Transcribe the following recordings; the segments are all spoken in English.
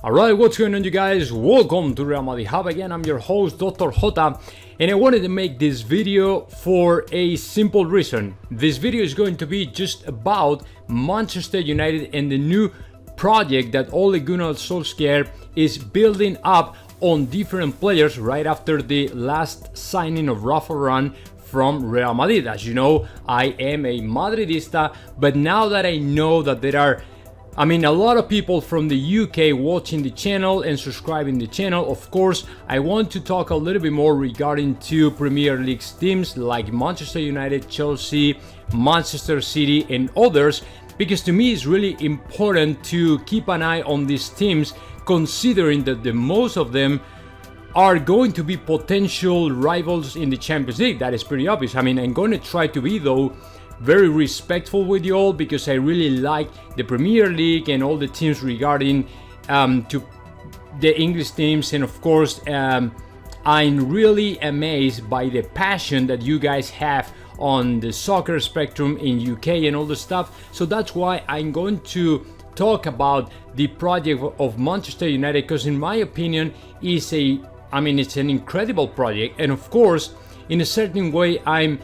Alright, what's going on, you guys? Welcome to Real Madrid Hub again. I'm your host, Dr. J, and I wanted to make this video for a simple reason. This video is going to be just about Manchester United and the new project that Ole Gunnar Solskjaer is building up on different players right after the last signing of Rafa Varane from Real Madrid. As you know, I am a Madridista, but now that I know that there are a lot of people from the UK watching the channel and subscribing the channel, of course, I want to talk a little bit more regarding two Premier League teams like Manchester United, Chelsea, Manchester City and others, because to me it's really important to keep an eye on these teams, considering that the most of them are going to be potential rivals in the Champions League. That is pretty obvious. I'm going to try to be, though, very respectful with you all, because I really like the Premier League and all the teams regarding to the English teams, and of course I'm really amazed by the passion that you guys have on the soccer spectrum in UK and all the stuff. So that's why I'm going to talk about the project of Manchester United, because in my opinion it's an incredible project, and of course in a certain way I'm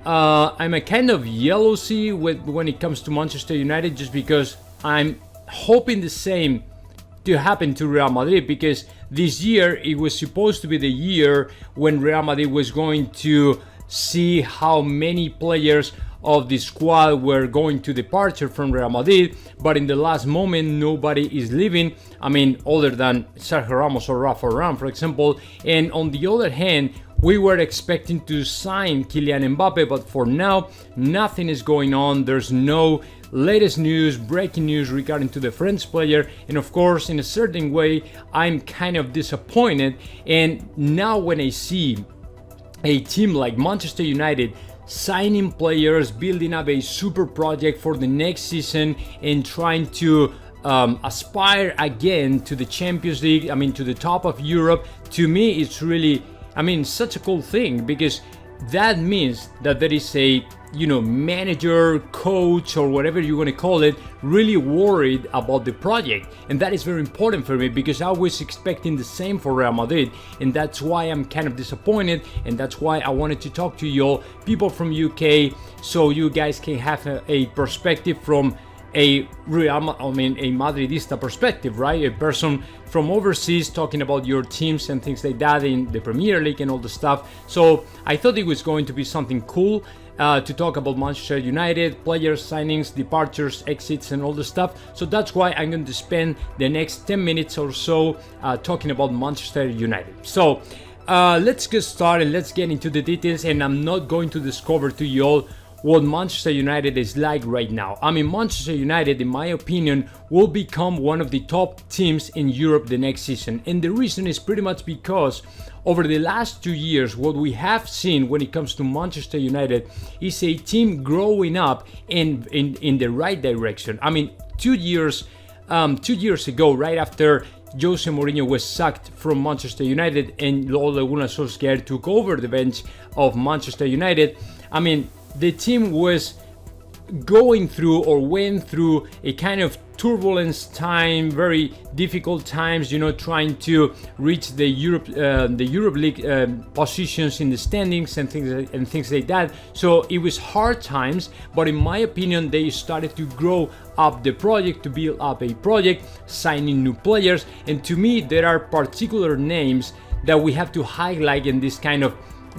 a kind of jealousy when it comes to Manchester United, just because I'm hoping the same to happen to Real Madrid, because this year it was supposed to be the year when Real Madrid was going to see how many players of the squad were going to departure from Real Madrid, but in the last moment nobody is leaving, other than Sergio Ramos or Rafa Varane, for example. And on the other hand, we were expecting to sign Kylian Mbappe, but for now nothing is going on. There's no latest news, breaking news regarding to the French player, and of course in a certain way I'm kind of disappointed. And now when I see a team like Manchester United signing players, building up a super project for the next season and trying to aspire again to the Champions League, to the top of Europe, to me it's really such a cool thing, because that means that there is a manager, coach, or whatever you want to call it, really worried about the project. And that is very important for me, because I was expecting the same for Real Madrid, and that's why I'm kind of disappointed, and that's why I wanted to talk to you all, people from UK, so you guys can have a perspective from a Madridista perspective, right? A person from overseas talking about your teams and things like that in the Premier League and all the stuff. So I thought it was going to be something cool to talk about Manchester United, players, signings, departures, exits and all the stuff. So that's why I'm going to spend the next 10 minutes or so talking about Manchester United. So let's get started, let's get into the details, and I'm not going to discover to you all what Manchester United is like right now. Manchester United, in my opinion, will become one of the top teams in Europe the next season. And the reason is pretty much because over the last 2 years, what we have seen when it comes to Manchester United is a team growing up in the right direction. 2 years ago, right after Jose Mourinho was sacked from Manchester United and Ole Gunnar Solskjaer took over the bench of Manchester United, the team was going through or went through a kind of turbulence time, very difficult times, trying to reach the Europe League positions in the standings and things like that. So it was hard times, but in my opinion they started to grow up the project, to build up a project, signing new players, and to me there are particular names that we have to highlight in this kind of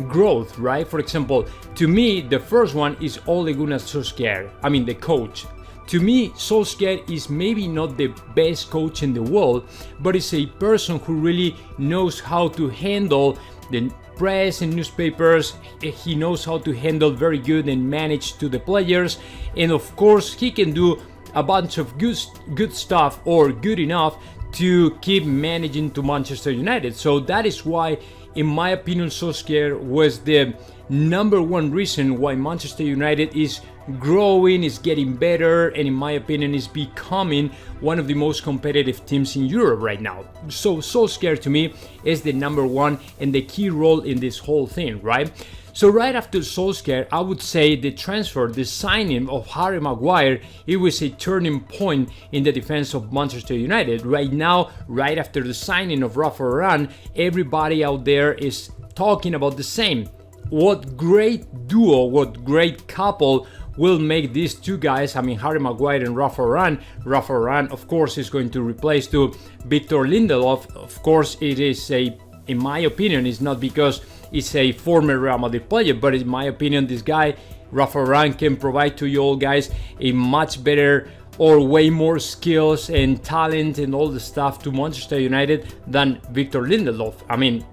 growth, right? For example, to me the first one is Ole Gunnar Solskjaer, the coach. To me, Solskjaer is maybe not the best coach in the world, but is a person who really knows how to handle the press and newspapers. He knows how to handle very good and manage to the players, and of course he can do a bunch of good stuff, or good enough to keep managing to Manchester United. So that is why, in my opinion, Solskjaer was the number one reason why Manchester United is growing, is getting better, and in my opinion is becoming one of the most competitive teams in Europe right now. So Solskjaer to me is the number one and the key role in this whole thing, right? So right after Solskjaer, I would say the transfer, the signing of Harry Maguire, it was a turning point in the defense of Manchester United. Right now, right after the signing of Rafa Varane, everybody out there is talking about the same. What great duo, what great couple will make these two guys, I mean Harry Maguire and Rafa Varane. Rafa Varane, of course, is going to replace to Victor Lindelof. Of course, it is in my opinion, it's not because it's a former Real Madrid player, but in my opinion, this guy, Rafa Varane, can provide to you all guys a much better or way more skills and talent and all the stuff to Manchester United than Victor Lindelof. I mean,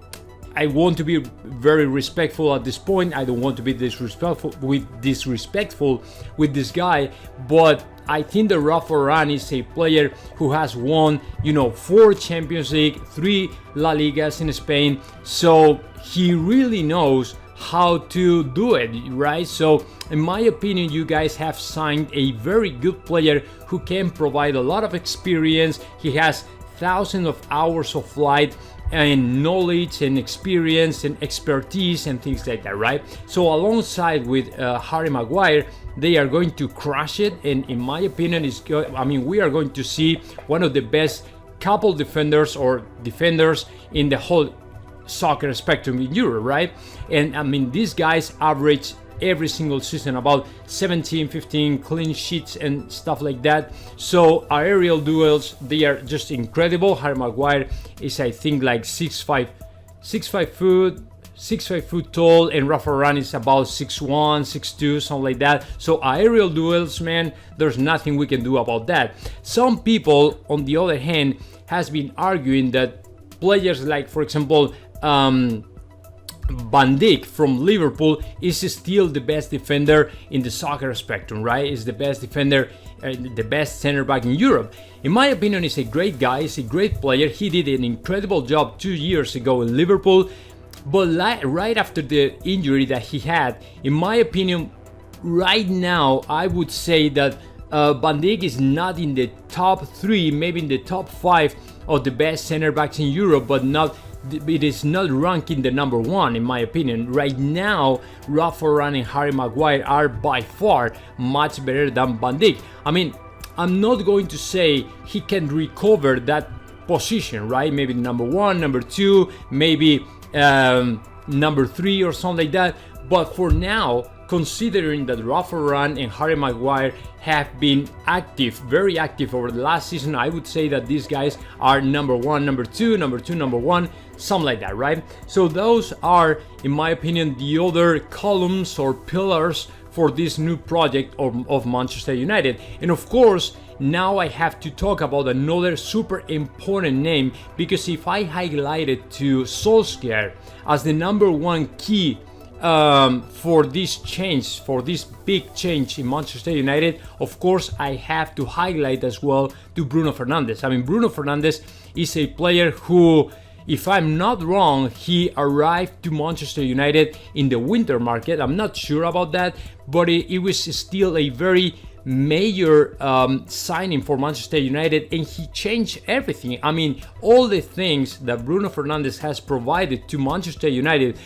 I want to be very respectful at this point. I don't want to be disrespectful with this guy, but I think that Rafa Varane is a player who has won, 4 Champions League, 3 La Ligas in Spain, so he really knows how to do it, right? So in my opinion, you guys have signed a very good player who can provide a lot of experience. He has thousands of hours of flight and knowledge and experience and expertise and things like that, right? So alongside with Harry Maguire, they are going to crush it, and in my opinion, we are going to see one of the best couple defenders in the whole soccer spectrum in Europe, right? And I mean, these guys average every single season about 17, 15 clean sheets and stuff like that. So our aerial duels, they are just incredible. Harry Maguire is, I think, like 6'5" foot tall, and Rafa Varane is about 6'1", 6'2", something like that. So our aerial duels, man, there's nothing we can do about that. Some people, on the other hand, has been arguing that players like, for example, Van Dijk from Liverpool is still the best defender in the soccer spectrum, right? Is the best defender, the best center back in Europe. In my opinion, he's a great guy, he's a great player. He did an incredible job 2 years ago in Liverpool, but right after the injury that he had, in my opinion, right now, I would say that Van Dijk is not in the top 3, maybe in the top 5 of the best center backs in Europe, but it is not ranking the number 1 in my opinion. Right now, Rafa Varane and Harry Maguire are by far much better than Van Dijk. I mean, I'm not going to say he can recover that position, right? Maybe number 1, number 2, maybe number 3 or something like that. But for now, considering that Rafa Varane and Harry Maguire have been active, very active over the last season, I would say that these guys are number 1, number 2, number 2, number 1, something like that, right? So those are, in my opinion, the other columns or pillars for this new project of Manchester United. And of course, now I have to talk about another super important name, because if I highlighted to Solskjaer as the number 1 key for this change, for this big change in Manchester United, of course I have to highlight as well to Bruno Fernandes. I mean, Bruno Fernandes is a player who, if I'm not wrong, he arrived to Manchester United in the winter market. I'm not sure about that, but it was still a very major signing for Manchester United, and he changed everything. I mean, all the things that Bruno Fernandes has provided to Manchester United,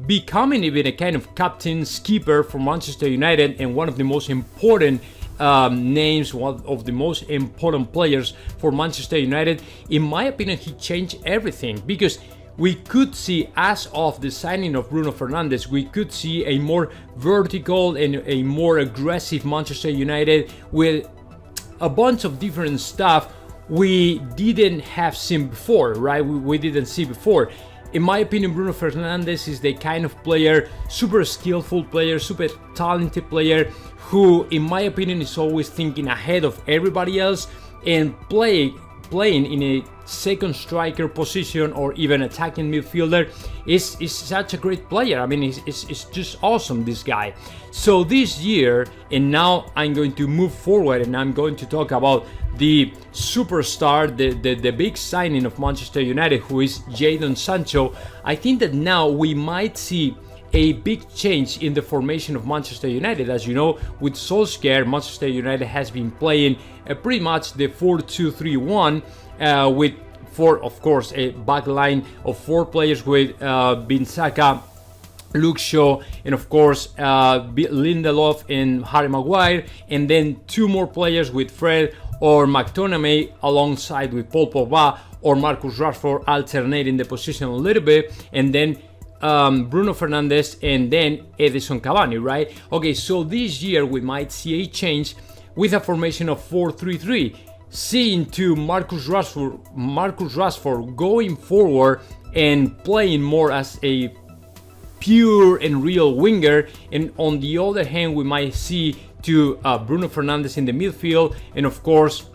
becoming even a kind of captain, skipper for Manchester United, and one of the most important names, one of the most important players for Manchester United. In my opinion, he changed everything, because we could see, as of the signing of Bruno Fernandes, we could see a more vertical and a more aggressive Manchester United with a bunch of different stuff we didn't have seen before, right? We didn't see before. In my opinion, Bruno Fernandes is the kind of player, super skillful player, super talented player, who, in my opinion, is always thinking ahead of everybody else, and playing in a second striker position or even attacking midfielder is such a great player. I mean, it's just awesome, this guy. So this year, and now I'm going to move forward and I'm going to talk about the superstar, the big signing of Manchester United, who is Jadon Sancho. I think that now we might see a big change in the formation of Manchester United. As you know, with Solskjaer, Manchester United has been playing pretty much the 4-2-3-1 with, of course, a back line of 4 players with Bin Saka Luke Shaw, and of course Lindelof and Harry Maguire, and then two more players with Fred or McTominay alongside with Paul Pogba or Marcus Rashford, alternating the position a little bit, and then Bruno Fernandes and then Edison Cavani, right? Okay, so this year we might see a change with a formation of 4-3-3, seeing to Marcus Rashford going forward and playing more as a pure and real winger, and on the other hand we might see to Bruno Fernandes in the midfield, and of course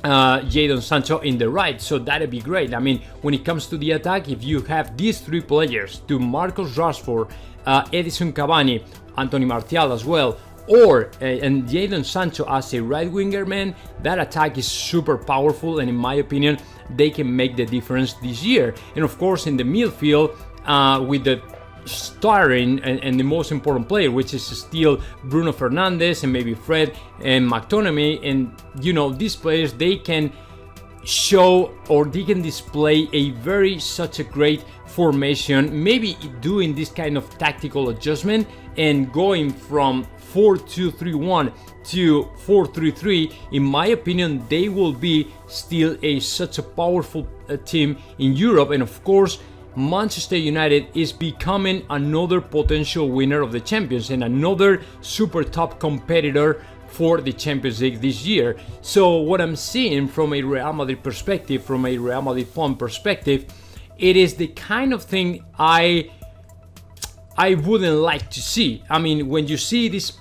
Jadon Sancho in the right. So that'd be great. I mean, when it comes to the attack, if you have these three players, to Marcus Rashford, Edison Cavani, Anthony Martial as well, or and Jadon Sancho as a right winger, man, that attack is super powerful, and in my opinion they can make the difference this year. And of course in the midfield with the starring and the most important player, which is still Bruno Fernandes and maybe Fred and McTominay, and you know, these players, they can show or they can display such a great formation, maybe doing this kind of tactical adjustment and going from 4-2-3-1 to 4-3-3. In my opinion, they will be still such a powerful team in Europe. And of course Manchester United is becoming another potential winner of the Champions and another super top competitor for the Champions League this year. So what I'm seeing from a Real Madrid perspective, from a Real Madrid fan perspective, it is the kind of thing I wouldn't like to see. I mean, when you see these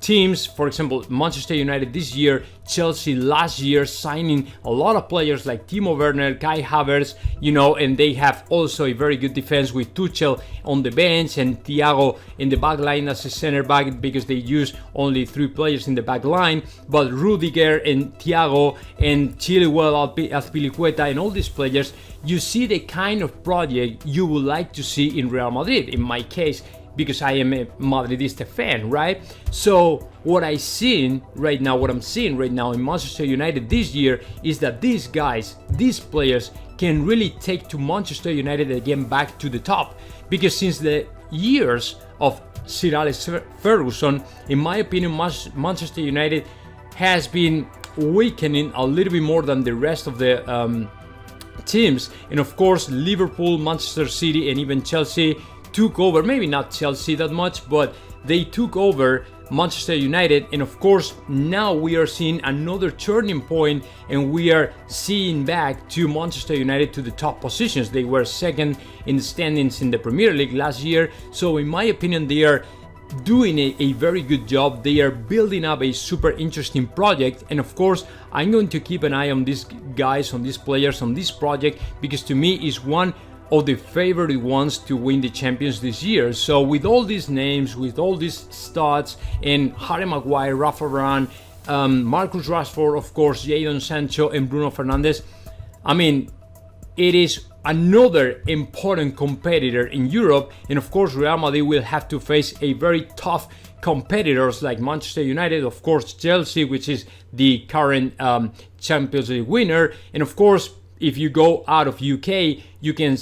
teams, for example, Manchester United this year, Chelsea last year, signing a lot of players like Timo Werner, Kai Havertz, you know, and they have also a very good defense with Tuchel on the bench and Thiago in the back line as a center back, because they use only 3 players in the back line. But Rudiger and Thiago and Chilwell, Azpilicueta, and all these players, you see the kind of project you would like to see in Real Madrid. In my case, because I am a Madridista fan, right? So what I'm seeing right now in Manchester United this year is that these guys, these players, can really take to Manchester United again back to the top. Because since the years of Sir Alex Ferguson, in my opinion, Manchester United has been weakening a little bit more than the rest of the teams. And of course, Liverpool, Manchester City, and even Chelsea took over, maybe not Chelsea that much, but they took over Manchester United. And of course now we are seeing another turning point, and we are seeing back to Manchester United to the top positions. They were second in the standings in the Premier League last year. So in my opinion, they are doing a very good job. They are building up a super interesting project, and of course I'm going to keep an eye on these guys, on these players, on this project, because to me is one of the favorite ones to win the Champions this year. So with all these names, with all these stats, and Harry Maguire, Rafa Varane, Marcus Rashford, of course, Jadon Sancho, and Bruno Fernandes, I mean, it is another important competitor in Europe. And of course Real Madrid will have to face a very tough competitors like Manchester United, of course Chelsea, which is the current Champions League winner, and of course if you go out of UK, you can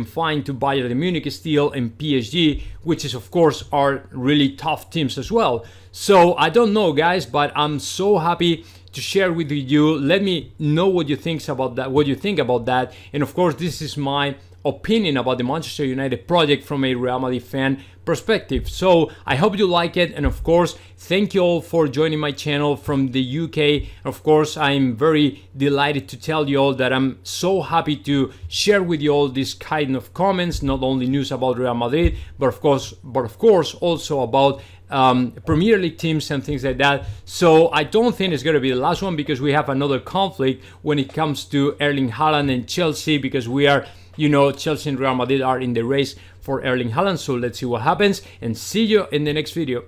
find to Bayern Munich still and PSG, which is of course are really tough teams as well. So I don't know, guys, but I'm so happy to share with you. Let me know what you think about that. And of course, this is my opinion about the Manchester United project from a Real Madrid fan perspective. So I hope you like it, and of course thank you all for joining my channel from the UK. Of course, I'm very delighted to tell you all that I'm so happy to share with you all this kind of comments, not only news about Real Madrid, but of course also about Premier League teams and things like that. So I don't think it's going to be the last one, because we have another conflict when it comes to Erling Haaland and Chelsea, because we are, you know, Chelsea and Real Madrid are in the race for Erling Haaland. So let's see what happens, and see you in the next video.